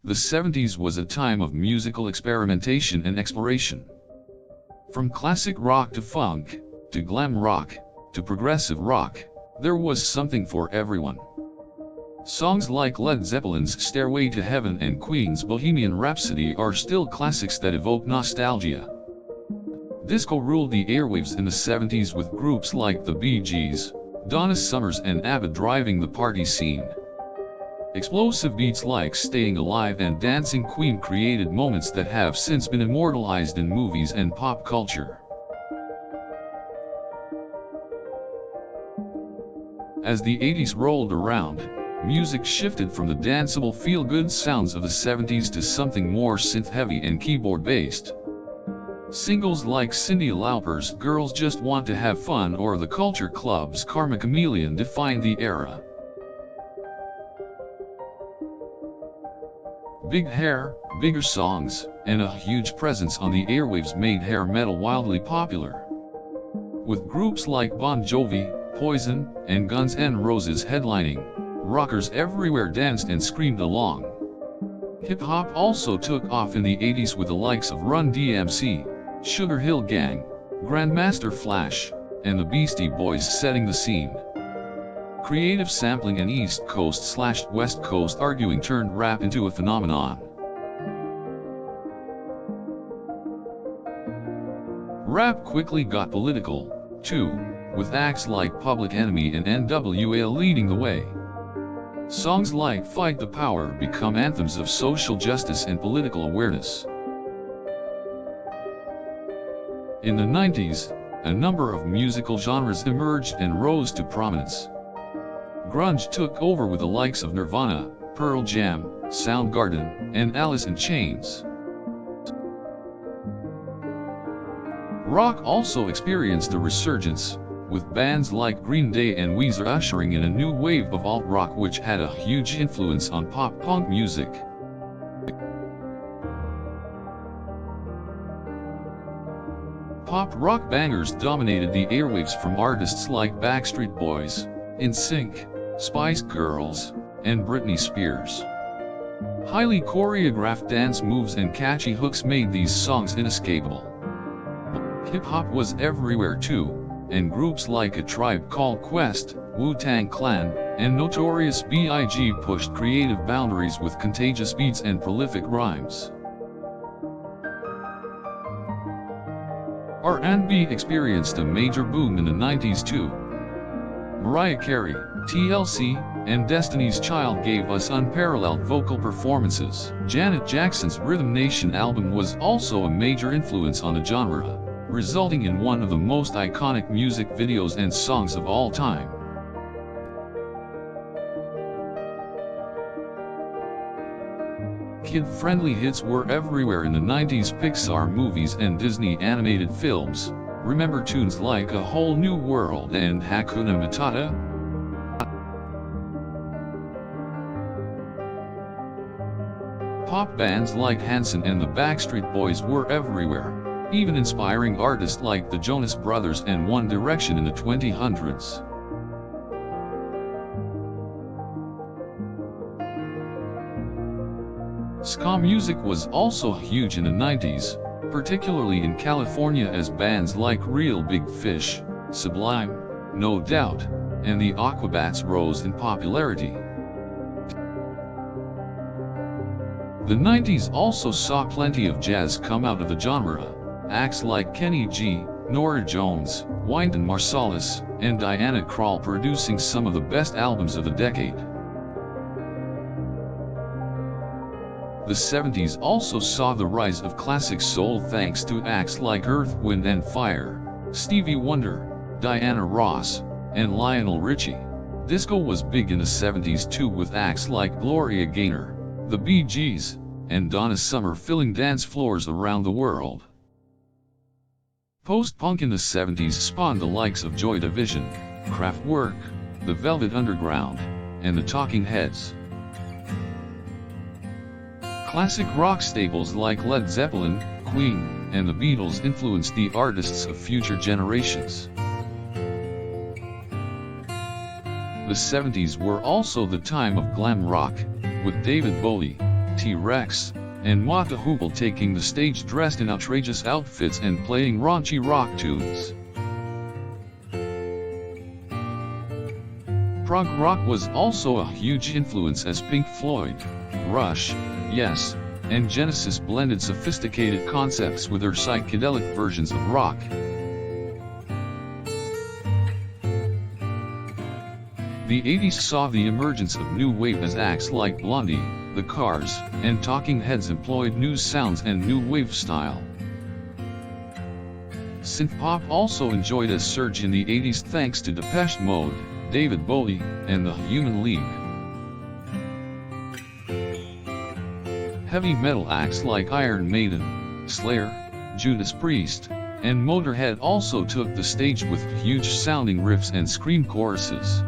The 70s was a time of musical experimentation and exploration. From classic rock to funk, to glam rock, to progressive rock, there was something for everyone. Songs like Led Zeppelin's Stairway to Heaven and Queen's Bohemian Rhapsody are still classics that evoke nostalgia. Disco ruled the airwaves in the 70s with groups like the Bee Gees, Donna Summers and ABBA driving the party scene. Explosive beats like Staying Alive and Dancing Queen created moments that have since been immortalized in movies and pop culture. As the 80s rolled around, music shifted from the danceable feel-good sounds of the 70s to something more synth-heavy and keyboard-based. Singles like Cyndi Lauper's Girls Just Want to Have Fun or The Culture Club's Karma Chameleon defined the era. Big hair, bigger songs, and a huge presence on the airwaves made hair metal wildly popular. With groups like Bon Jovi, Poison, and Guns N' Roses headlining, rockers everywhere danced and screamed along. Hip-hop also took off in the 80s with the likes of Run DMC, Sugar Hill Gang, Grandmaster Flash, and the Beastie Boys setting the scene. Creative sampling and East Coast/West Coast arguing turned rap into a phenomenon. Rap quickly got political, too, with acts like Public Enemy and NWA leading the way. Songs like Fight the Power become anthems of social justice and political awareness. In the 90s, a number of musical genres emerged and rose to prominence. Grunge took over with the likes of Nirvana, Pearl Jam, Soundgarden, and Alice in Chains. Rock also experienced a resurgence, with bands like Green Day and Weezer ushering in a new wave of alt-rock which had a huge influence on pop-punk music. Pop rock bangers dominated the airwaves from artists like Backstreet Boys, NSYNC, Spice Girls, and Britney Spears. Highly choreographed dance moves and catchy hooks made these songs inescapable. Hip-hop was everywhere too, and groups like A Tribe Called Quest, Wu-Tang Clan, and Notorious B.I.G. pushed creative boundaries with contagious beats and prolific rhymes. R&B experienced a major boom in the 90s too. Mariah Carey, TLC, and Destiny's Child gave us unparalleled vocal performances. Janet Jackson's Rhythm Nation album was also a major influence on the genre, resulting in one of the most iconic music videos and songs of all time. Kid-friendly hits were everywhere in the 90s Pixar movies and Disney animated films. Remember tunes like A Whole New World and Hakuna Matata? Pop bands like Hanson and the Backstreet Boys were everywhere, even inspiring artists like the Jonas Brothers and One Direction in the 2000s. Ska music was also huge in the 90s, particularly in California as bands like Real Big Fish, Sublime, No Doubt, and the Aquabats rose in popularity. The 90s also saw plenty of jazz come out of the genre, acts like Kenny G, Norah Jones, Wynton Marsalis, and Diana Krall producing some of the best albums of the decade. The 70s also saw the rise of classic soul thanks to acts like Earth, Wind and Fire, Stevie Wonder, Diana Ross, and Lionel Richie. Disco was big in the 70s too with acts like Gloria Gaynor, the Bee Gees, and Donna Summer filling dance floors around the world. Post-punk in the 70s spawned the likes of Joy Division, Kraftwerk, the Velvet Underground, and the Talking Heads. Classic rock staples like Led Zeppelin, Queen, and the Beatles influenced the artists of future generations. The 70s were also the time of glam rock, with David Bowie, T-Rex, and Mata Hoople taking the stage dressed in outrageous outfits and playing raunchy rock tunes. Prog rock was also a huge influence as Pink Floyd, Rush, Yes, and Genesis blended sophisticated concepts with their psychedelic versions of rock. The 80s saw the emergence of new wave as acts like Blondie, The Cars, and Talking Heads employed new sounds and new wave style. Synthpop also enjoyed a surge in the 80s thanks to Depeche Mode, David Bowie, and the Human League. Heavy metal acts like Iron Maiden, Slayer, Judas Priest, and Motorhead also took the stage with huge sounding riffs and scream choruses.